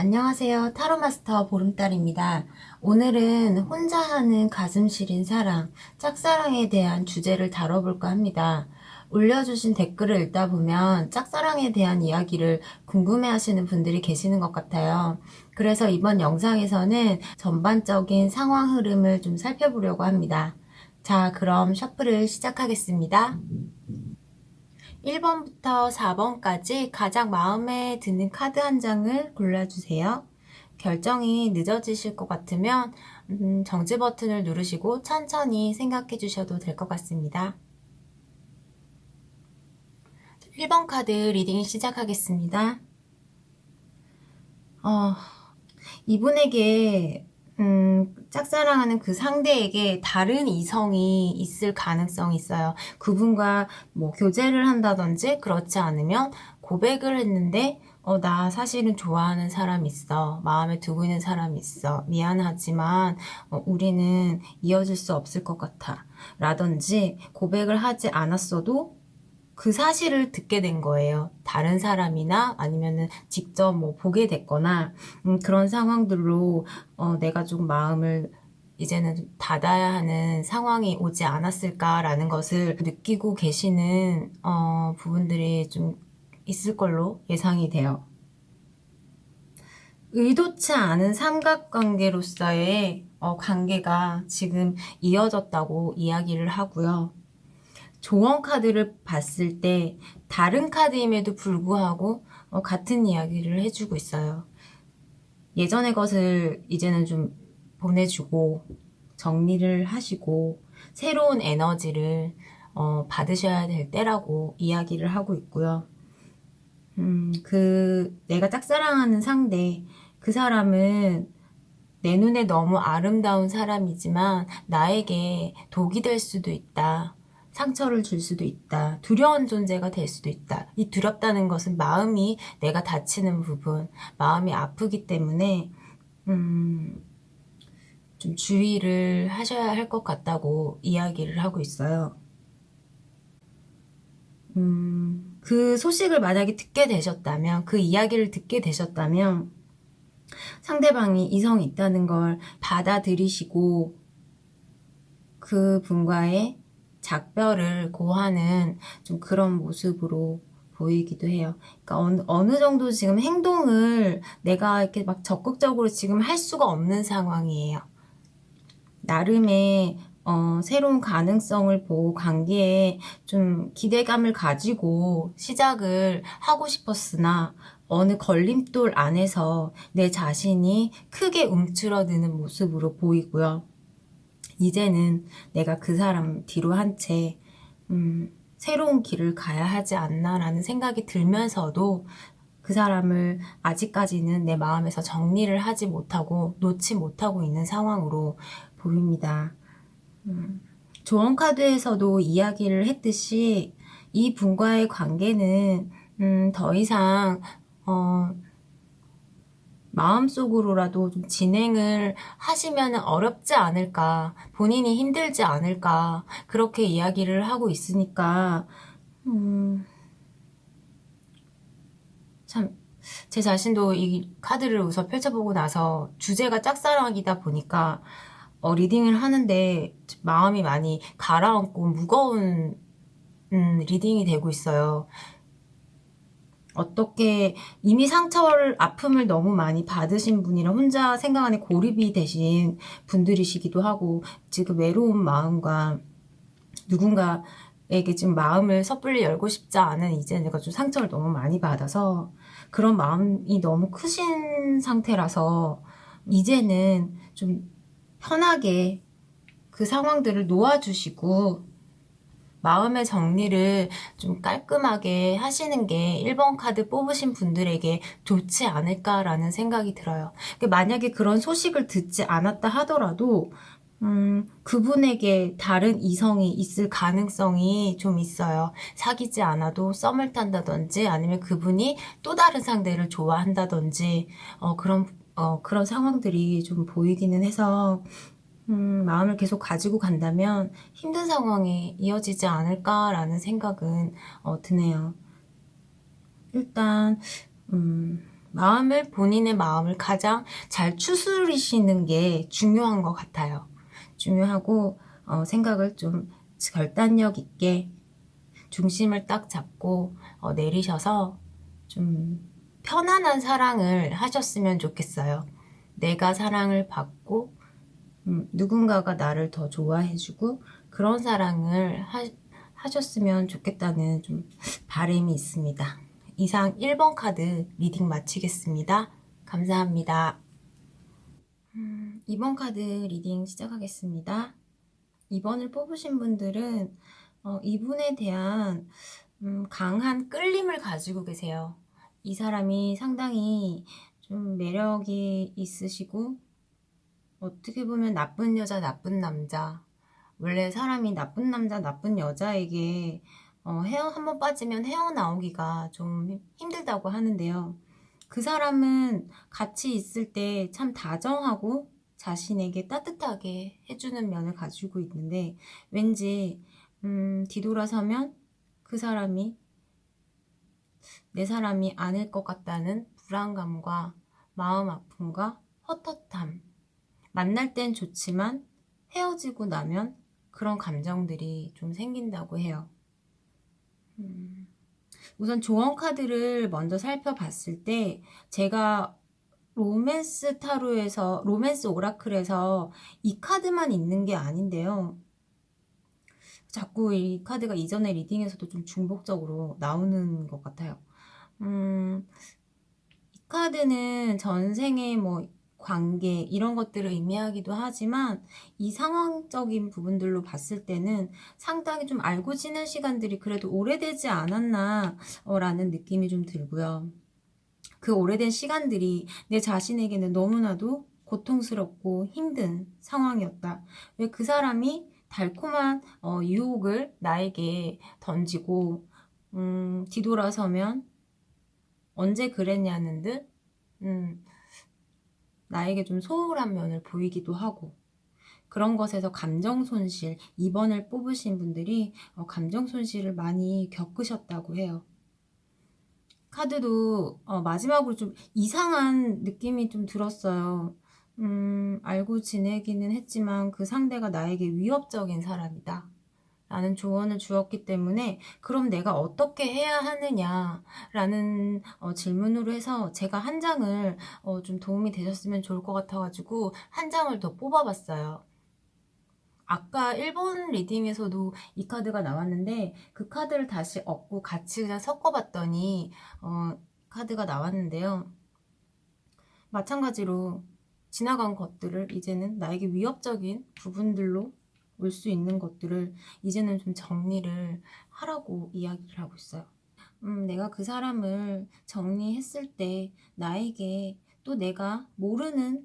안녕하세요. 타로마스터 보름달입니다. 오늘은 혼자 하는 가슴 시린 사랑, 짝사랑에 대한 주제를 다뤄볼까 합니다. 올려주신 댓글을 읽다 보면 짝사랑에 대한 이야기를 궁금해하시는 분들이 계시는 것 같아요. 그래서 이번 영상에서는 전반적인 상황 흐름을 좀 살펴보려고 합니다. 자, 그럼 셔플을 시작하겠습니다. 1번부터 4번까지 가장 마음에 드는 카드 한 장을 골라주세요. 결정이 늦어지실 것 같으면 정지 버튼을 누르시고 천천히 생각해 주셔도 될 것 같습니다. 1번 카드 리딩 시작하겠습니다. 이분에게 짝사랑하는 그 상대에게 다른 이성이 있을 가능성이 있어요. 그분과 뭐 교제를 한다든지 그렇지 않으면 고백을 했는데 나 사실은 좋아하는 사람 있어. 마음에 두고 있는 사람 있어. 미안하지만 우리는 이어질 수 없을 것 같아. 라든지 고백을 하지 않았어도 그 사실을 듣게 된 거예요. 다른 사람이나 아니면은 직접 뭐 보게 됐거나 그런 상황들로 내가 조금 마음을 이제는 닫아야 하는 상황이 오지 않았을까라는 것을 느끼고 계시는 부분들이 좀 있을 걸로 예상이 돼요. 의도치 않은 삼각관계로서의 관계가 지금 이어졌다고 이야기를 하고요. 조언 카드를 봤을 때 다른 카드임에도 불구하고 같은 이야기를 해주고 있어요. 예전의 것을 이제는 좀 보내주고 정리를 하시고 새로운 에너지를 받으셔야 될 때라고 이야기를 하고 있고요. 내가 짝사랑하는 상대, 그 사람은 내 눈에 너무 아름다운 사람이지만 나에게 독이 될 수도 있다. 상처를 줄 수도 있다. 두려운 존재가 될 수도 있다. 이 두렵다는 것은 마음이 내가 다치는 부분, 마음이 아프기 때문에 좀 주의를 하셔야 할 것 같다고 이야기를 하고 있어요. 그 소식을 만약에 듣게 되셨다면, 그 이야기를 듣게 되셨다면 상대방이 이성이 있다는 걸 받아들이시고 그 분과의 작별을 고하는 좀 그런 모습으로 보이기도 해요. 그러니까 어느 정도 지금 행동을 내가 이렇게 막 적극적으로 지금 할 수가 없는 상황이에요. 나름의 새로운 가능성을 보고 관계에 좀 기대감을 가지고 시작을 하고 싶었으나 어느 걸림돌 안에서 내 자신이 크게 움츠러드는 모습으로 보이고요. 이제는 내가 그 사람 뒤로 한 채 새로운 길을 가야 하지 않나라는 생각이 들면서도 그 사람을 아직까지는 내 마음에서 정리를 하지 못하고 놓지 못하고 있는 상황으로 보입니다. 조언 카드에서도 이야기를 했듯이 이 분과의 관계는 더 이상 마음속으로라도 좀 진행을 하시면 어렵지 않을까, 본인이 힘들지 않을까, 그렇게 이야기를 하고 있으니까, 참, 제 자신도 이 카드를 우선 펼쳐보고 나서 주제가 짝사랑이다 보니까, 리딩을 하는데 마음이 많이 가라앉고 무거운, 리딩이 되고 있어요. 어떻게 이미 상처를 아픔을 너무 많이 받으신 분이라 혼자 생각 안에 고립이 되신 분들이시기도 하고 지금 외로운 마음과 누군가에게 지금 마음을 섣불리 열고 싶지 않은 이제 내가 좀 상처를 너무 많이 받아서 그런 마음이 너무 크신 상태라서 이제는 좀 편하게 그 상황들을 놓아주시고 마음의 정리를 좀 깔끔하게 하시는 게 1번 카드 뽑으신 분들에게 좋지 않을까라는 생각이 들어요. 만약에 그런 소식을 듣지 않았다 하더라도 그분에게 다른 이성이 있을 가능성이 좀 있어요. 사귀지 않아도 썸을 탄다든지 아니면 그분이 또 다른 상대를 좋아한다든지 그런 상황들이 좀 보이기는 해서 마음을 계속 가지고 간다면 힘든 상황이 이어지지 않을까라는 생각은 드네요. 일단 본인의 마음을 가장 잘 추스리시는 게 중요한 것 같아요. 중요하고, 생각을 좀 결단력 있게 중심을 딱 잡고 내리셔서 좀 편안한 사랑을 하셨으면 좋겠어요. 내가 사랑을 받고 누군가가 나를 더 좋아해주고 그런 사랑을 하셨으면 좋겠다는 좀 바람이 있습니다. 이상 1번 카드 리딩 마치겠습니다. 감사합니다. 2번 카드 리딩 시작하겠습니다. 2번을 뽑으신 분들은 이분에 대한 강한 끌림을 가지고 계세요. 이 사람이 상당히 좀 매력이 있으시고 어떻게 보면 나쁜 여자, 나쁜 남자. 원래 사람이 나쁜 남자, 나쁜 여자에게 한번 빠지면 헤어나오기가 좀 힘들다고 하는데요. 그 사람은 같이 있을 때 참 다정하고 자신에게 따뜻하게 해주는 면을 가지고 있는데 왠지 뒤돌아서면 그 사람이 내 사람이 아닐 것 같다는 불안감과 마음 아픔과 헛헛함. 만날 땐 좋지만 헤어지고 나면 그런 감정들이 좀 생긴다고 해요. 우선 조언 카드를 먼저 살펴봤을 때 제가 로맨스 타로에서 로맨스 오라클에서 이 카드만 있는 게 아닌데요. 자꾸 이 카드가 이전의 리딩에서도 좀 중복적으로 나오는 것 같아요. 이 카드는 전생의 뭐 관계 이런 것들을 의미하기도 하지만 이 상황적인 부분들로 봤을 때는 상당히 좀 알고 지낸 시간들이 그래도 오래되지 않았나 라는 느낌이 좀 들고요. 그 오래된 시간들이 내 자신에게는 너무나도 고통스럽고 힘든 상황이었다. 왜 그 사람이 달콤한 유혹을 나에게 던지고 뒤돌아서면 언제 그랬냐는 듯 나에게 좀 소홀한 면을 보이기도 하고 그런 것에서 감정 손실, 2번을 뽑으신 분들이 감정 손실을 많이 겪으셨다고 해요. 카드도 마지막으로 좀 이상한 느낌이 좀 들었어요. 알고 지내기는 했지만 그 상대가 나에게 위협적인 사람이다. 라는 조언을 주었기 때문에 그럼 내가 어떻게 해야 하느냐라는 질문으로 해서 제가 한 장을 좀 도움이 되셨으면 좋을 것 같아가지고 한 장을 더 뽑아봤어요. 아까 1번 리딩에서도 이 카드가 나왔는데 그 카드를 다시 엎고 같이 그냥 섞어봤더니 카드가 나왔는데요. 마찬가지로 지나간 것들을 이제는 나에게 위협적인 부분들로 올 수 있는 것들을 이제는 좀 정리를 하라고 이야기를 하고 있어요. 내가 그 사람을 정리했을 때 나에게 또 내가 모르는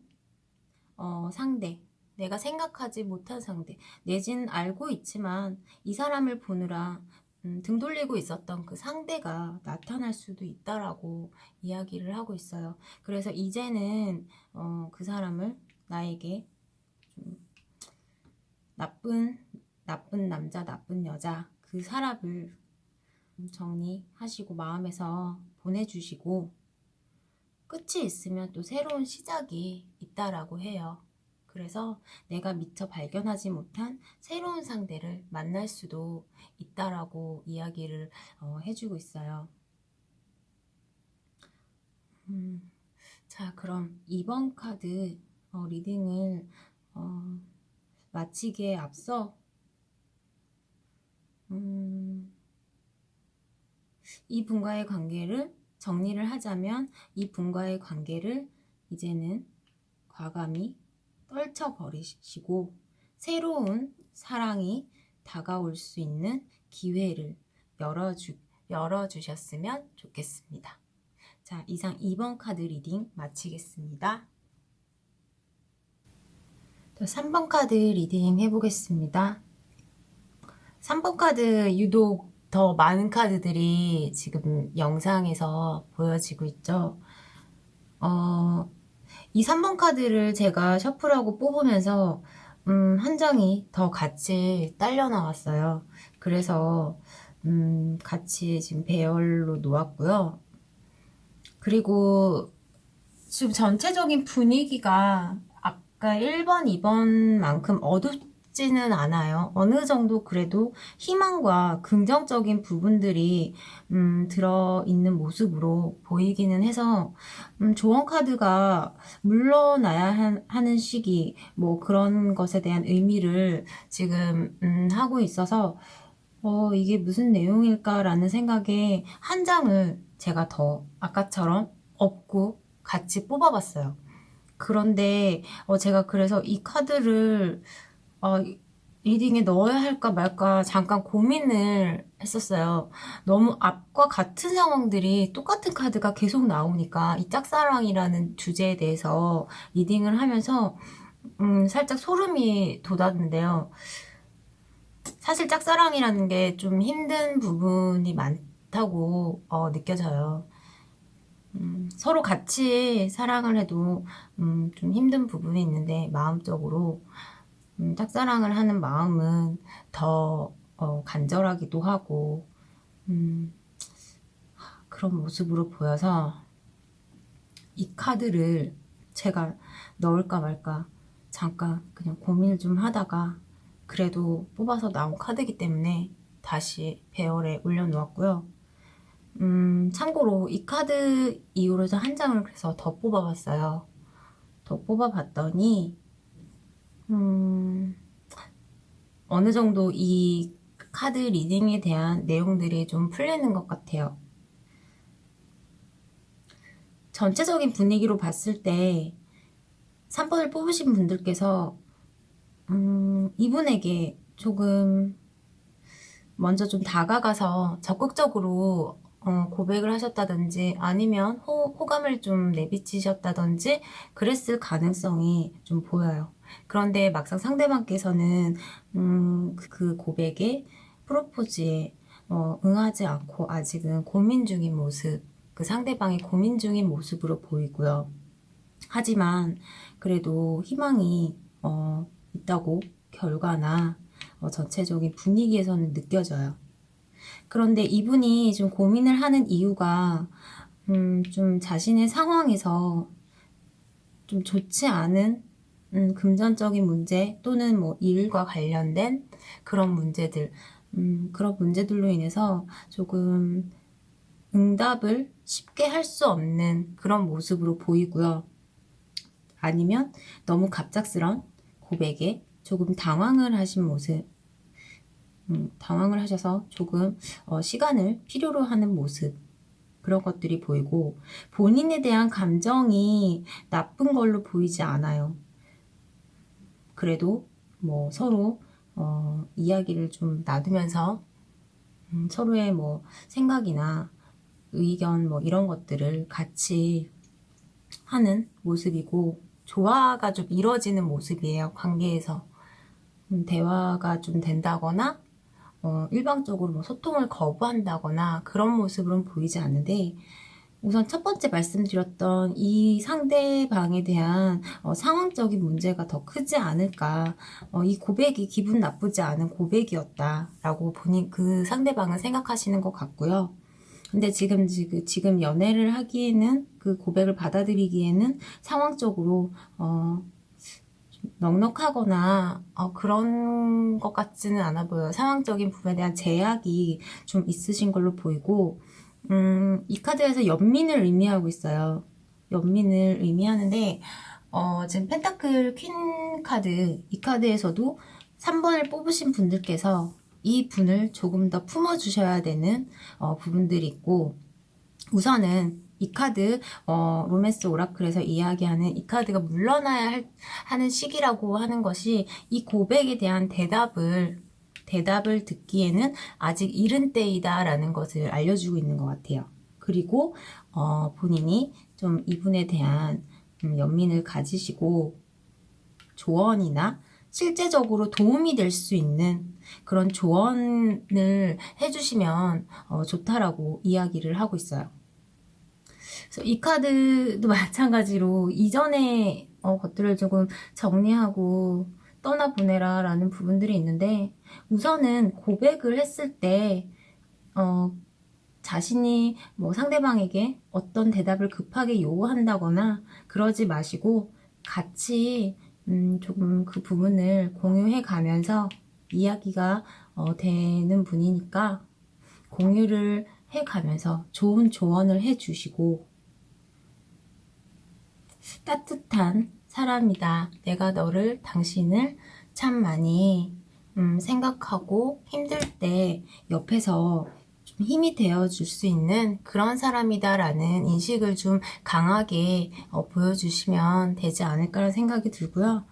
상대, 내가 생각하지 못한 상대, 내진 알고 있지만 이 사람을 보느라 등 돌리고 있었던 그 상대가 나타날 수도 있다라고 이야기를 하고 있어요. 그래서 이제는 그 사람을 나에게 좀 나쁜 남자, 나쁜 여자 그 사람을 정리하시고 마음에서 보내주시고 끝이 있으면 또 새로운 시작이 있다라고 해요. 그래서 내가 미처 발견하지 못한 새로운 상대를 만날 수도 있다라고 이야기를 해주고 있어요. 자, 그럼 2번 카드 리딩을 마치기에 앞서 이 분과의 관계를 정리를 하자면 이 분과의 관계를 이제는 과감히 떨쳐버리시고 새로운 사랑이 다가올 수 있는 기회를 열어주셨으면 좋겠습니다. 자, 이상 2번 카드 리딩 마치겠습니다. 3번 카드 리딩 해보겠습니다. 3번 카드 유독 더 많은 카드들이 지금 영상에서 보여지고 있죠. 이 3번 카드를 제가 셔플하고 뽑으면서 한 장이 더 같이 딸려 나왔어요. 그래서 같이 지금 배열로 놓았고요. 그리고 지금 전체적인 분위기가 아까 1번, 2번만큼 어둡지는 않아요. 어느 정도 그래도 희망과 긍정적인 부분들이 들어있는 모습으로 보이기는 해서 조언 카드가 물러나야 하는 시기 뭐 그런 것에 대한 의미를 지금 하고 있어서 이게 무슨 내용일까라는 생각에 한 장을 제가 더 아까처럼 업고 같이 뽑아봤어요. 그런데 제가 그래서 이 카드를 어, 리딩에 넣어야 할까 말까 잠깐 고민을 했었어요. 너무 앞과 같은 상황들이 똑같은 카드가 계속 나오니까 이 짝사랑이라는 주제에 대해서 리딩을 하면서 살짝 소름이 돋았는데요. 사실 짝사랑이라는 게 좀 힘든 부분이 많다고 느껴져요. 서로 같이 사랑을 해도 좀 힘든 부분이 있는데 마음적으로 짝사랑을 하는 마음은 더 간절하기도 하고 음, 그런 모습으로 보여서 이 카드를 제가 넣을까 말까 잠깐 그냥 고민을 좀 하다가 그래도 뽑아서 나온 카드이기 때문에 다시 배열에 올려놓았고요. 참고로 이 카드 이후로 해서 한 장을 그래서 더 뽑아봤어요. 더 뽑아봤더니 어느 정도 이 카드 리딩에 대한 내용들이 좀 풀리는 것 같아요. 전체적인 분위기로 봤을 때 3번을 뽑으신 분들께서 이분에게 조금 먼저 좀 다가가서 적극적으로 고백을 하셨다든지 아니면 호감을 좀 내비치셨다든지 그랬을 가능성이 좀 보여요. 그런데 막상 상대방께서는 그 고백에 프로포즈에 응하지 않고 아직은 고민 중인 모습, 그 상대방이 고민 중인 모습으로 보이고요. 하지만 그래도 희망이 있다고 결과나 전체적인 분위기에서는 느껴져요. 그런데 이분이 좀 고민을 하는 이유가 좀 자신의 상황에서 좀 좋지 않은 금전적인 문제 또는 뭐 일과 관련된 그런 문제들 그런 문제들로 인해서 조금 응답을 쉽게 할 수 없는 그런 모습으로 보이고요. 아니면 너무 갑작스런 고백에 조금 당황을 하신 모습 당황을 하셔서 조금 시간을 필요로 하는 모습 그런 것들이 보이고 본인에 대한 감정이 나쁜 걸로 보이지 않아요. 그래도 뭐 서로 이야기를 좀 나누면서 서로의 뭐 생각이나 의견 뭐 이런 것들을 같이 하는 모습이고 조화가 좀 이루어지는 모습이에요. 관계에서 대화가 좀 된다거나 일방적으로 뭐 소통을 거부한다거나 그런 모습으로는 보이지 않는데 우선 첫 번째 말씀드렸던 이 상대방에 대한 상황적인 문제가 더 크지 않을까 이 고백이 기분 나쁘지 않은 고백이었다라고 본인 그 상대방은 생각하시는 것 같고요. 근데 지금 연애를 하기에는 그 고백을 받아들이기에는 상황적으로 넉넉하거나 그런 것 같지는 않아 보여요. 상황적인 부분에 대한 제약이 좀 있으신 걸로 보이고 이 카드에서 연민을 의미하고 있어요. 연민을 의미하는데 지금 펜타클 퀸 카드 이 카드에서도 3번을 뽑으신 분들께서 이 분을 조금 더 품어주셔야 되는 부분들이 있고 우선은 이 카드 로맨스 오라클에서 이야기하는 이 카드가 물러나야 하는 시기라고 하는 것이 이 고백에 대한 대답을 듣기에는 아직 이른 때이다 라는 것을 알려주고 있는 것 같아요. 그리고 본인이 좀 이분에 대한 연민을 가지시고 조언이나 실제적으로 도움이 될 수 있는 그런 조언을 해주시면 좋다라고 이야기를 하고 있어요. 그래서 이 카드도 마찬가지로 이전의 것들을 조금 정리하고 떠나보내라 라는 부분들이 있는데 우선은 고백을 했을 때 자신이 뭐 상대방에게 어떤 대답을 급하게 요구한다거나 그러지 마시고 같이 조금 그 부분을 공유해 가면서 이야기가 되는 분이니까 공유를 해 가면서 좋은 조언을 해 주시고, 따뜻한 사람이다. 내가 당신을 참 많이 생각하고 힘들 때 옆에서 좀 힘이 되어줄 수 있는 그런 사람이다라는 인식을 좀 강하게 보여주시면 되지 않을까라는 생각이 들고요.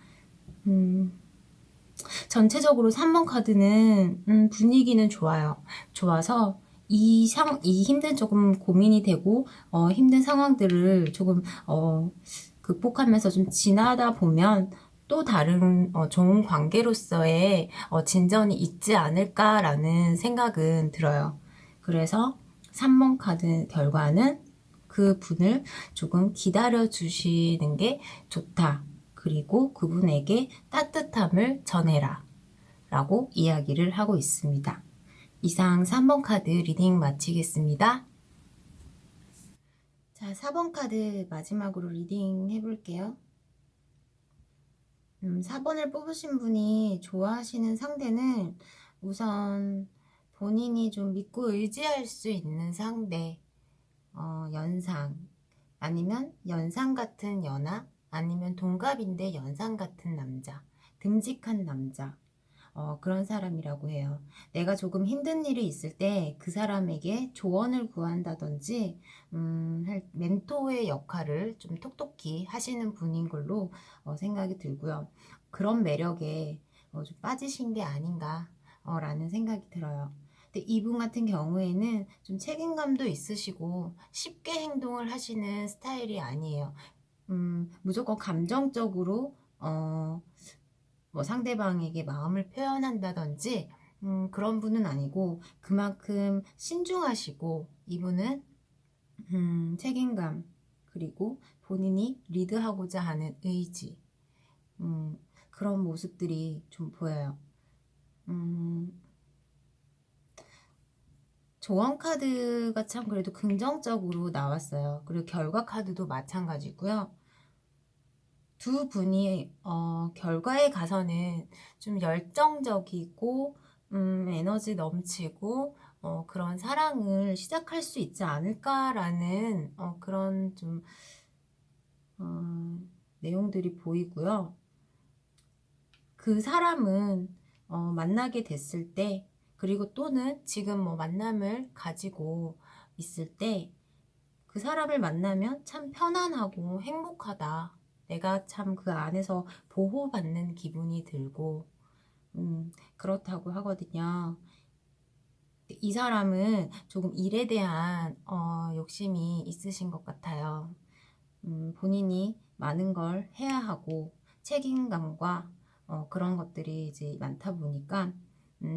전체적으로 3번 카드는 분위기는 좋아요. 좋아서 이 힘든 조금 고민이 되고 힘든 상황들을 조금 극복하면서 좀 지나다 보면 또 다른 좋은 관계로서의 진전이 있지 않을까라는 생각은 들어요. 그래서 3번 카드 결과는 그 분을 조금 기다려 주시는 게 좋다. 그리고 그분에게 따뜻함을 전해라 라고 이야기를 하고 있습니다. 이상 3번 카드 리딩 마치겠습니다. 자, 4번 카드 마지막으로 리딩 해볼게요. 4번을 뽑으신 분이 좋아하시는 상대는 우선 본인이 좀 믿고 의지할 수 있는 상대, 연상, 아니면 연상 같은 연하, 아니면 동갑인데 연상 같은 남자, 듬직한 남자, 그런 사람이라고 해요. 내가 조금 힘든 일이 있을 때 그 사람에게 조언을 구한다든지 멘토의 역할을 좀 톡톡히 하시는 분인 걸로 생각이 들고요. 그런 매력에 좀 빠지신 게 아닌가 라는 생각이 들어요. 근데 이분 같은 경우에는 좀 책임감도 있으시고 쉽게 행동을 하시는 스타일이 아니에요. 무조건 감정적으로 뭐 상대방에게 마음을 표현한다든지 그런 분은 아니고 그만큼 신중하시고, 이분은 책임감, 그리고 본인이 리드하고자 하는 의지, 그런 모습들이 좀 보여요. 조언 카드가 참 그래도 긍정적으로 나왔어요. 그리고 결과 카드도 마찬가지고요. 두 분이 결과에 가서는 좀 열정적이고 에너지 넘치고 그런 사랑을 시작할 수 있지 않을까라는 그런 좀 내용들이 보이고요. 그 사람은 만나게 됐을 때, 그리고 또는 지금 뭐 만남을 가지고 있을 때 그 사람을 만나면 참 편안하고 행복하다. 내가 참 그 안에서 보호받는 기분이 들고 그렇다고 하거든요. 이 사람은 조금 일에 대한 욕심이 있으신 것 같아요. 본인이 많은 걸 해야 하고 책임감과 그런 것들이 이제 많다 보니까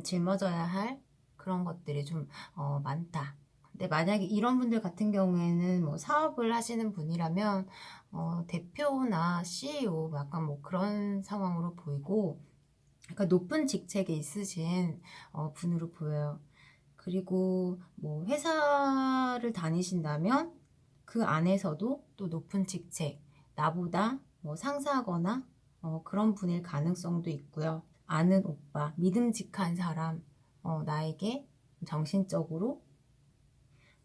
짊어져야 할 그런 것들이 좀 많다. 근데 만약에 이런 분들 같은 경우에는 뭐 사업을 하시는 분이라면 대표나 CEO 약간 뭐 그런 상황으로 보이고, 그러니까 높은 직책에 있으신 분으로 보여요. 그리고 뭐 회사를 다니신다면 그 안에서도 또 높은 직책, 나보다 뭐 상사거나 그런 분일 가능성도 있고요. 아는 오빠, 믿음직한 사람, 나에게 정신적으로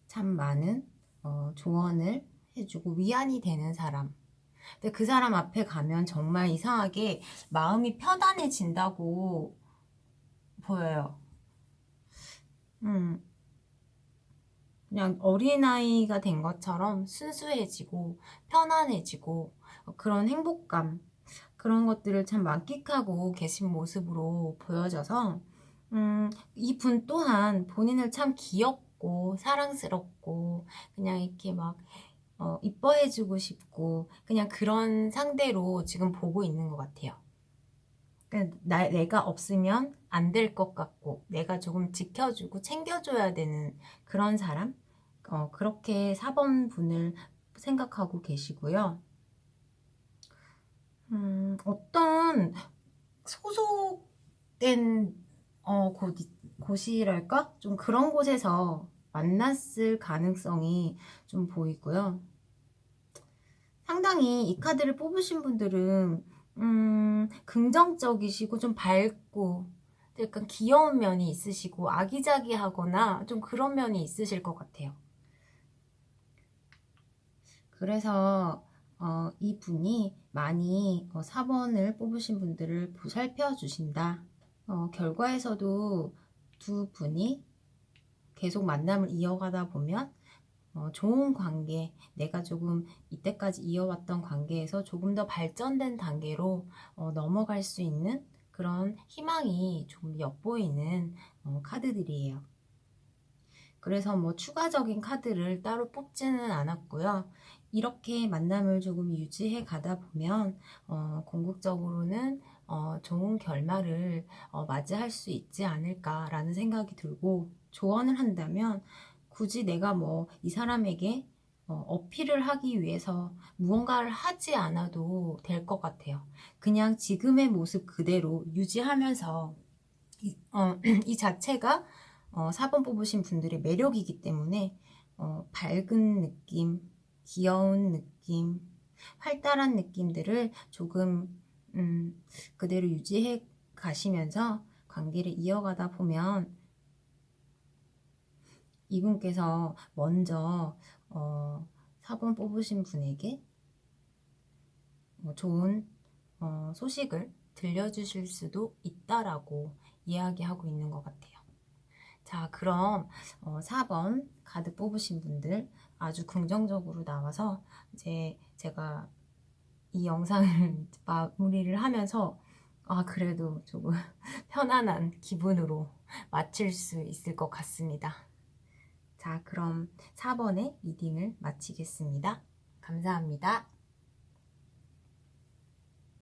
참 많은 조언을 해주고 위안이 되는 사람. 근데 그 사람 앞에 가면 정말 이상하게 마음이 편안해진다고 보여요. 그냥 어린아이가 된 것처럼 순수해지고 편안해지고 그런 행복감, 그런 것들을 참 만끽하고 계신 모습으로 보여져서 이분 또한 본인을 참 귀엽고 사랑스럽고 그냥 이렇게 막 이뻐해주고 싶고 그냥 그런 상대로 지금 보고 있는 것 같아요. 그러니까 내가 없으면 안 될 것 같고 내가 조금 지켜주고 챙겨줘야 되는 그런 사람, 그렇게 4번 분을 생각하고 계시고요. 어떤 소속된 곳이랄까? 좀 그런 곳에서 만났을 가능성이 좀 보이고요. 상당히 이 카드를 뽑으신 분들은 긍정적이시고 좀 밝고 약간 귀여운 면이 있으시고 아기자기하거나 좀 그런 면이 있으실 것 같아요. 그래서 이분이 많이 4번을 뽑으신 분들을 보살펴 주신다. 결과에서도 두 분이 계속 만남을 이어가다 보면 좋은 관계, 내가 조금 이때까지 이어왔던 관계에서 조금 더 발전된 단계로 넘어갈 수 있는 그런 희망이 좀 엿보이는 카드들이에요. 그래서 뭐 추가적인 카드를 따로 뽑지는 않았고요. 이렇게 만남을 조금 유지해 가다 보면 궁극적으로는 좋은 결말을 맞이할 수 있지 않을까라는 생각이 들고, 조언을 한다면 굳이 내가 뭐 이 사람에게 어필을 하기 위해서 무언가를 하지 않아도 될 것 같아요. 그냥 지금의 모습 그대로 유지하면서 이 자체가 4번 뽑으신 분들의 매력이기 때문에 밝은 느낌, 귀여운 느낌, 활달한 느낌들을 조금 그대로 유지해 가시면서 관계를 이어가다 보면 이분께서 먼저 4번 뽑으신 분에게 좋은 소식을 들려주실 수도 있다라고 이야기하고 있는 것 같아요. 자, 그럼 4번 카드 뽑으신 분들 아주 긍정적으로 나와서 이제 제가 이 영상을 마무리를 하면서 그래도 조금 편안한 기분으로 마칠 수 있을 것 같습니다. 자, 그럼 4번의 리딩을 마치겠습니다. 감사합니다.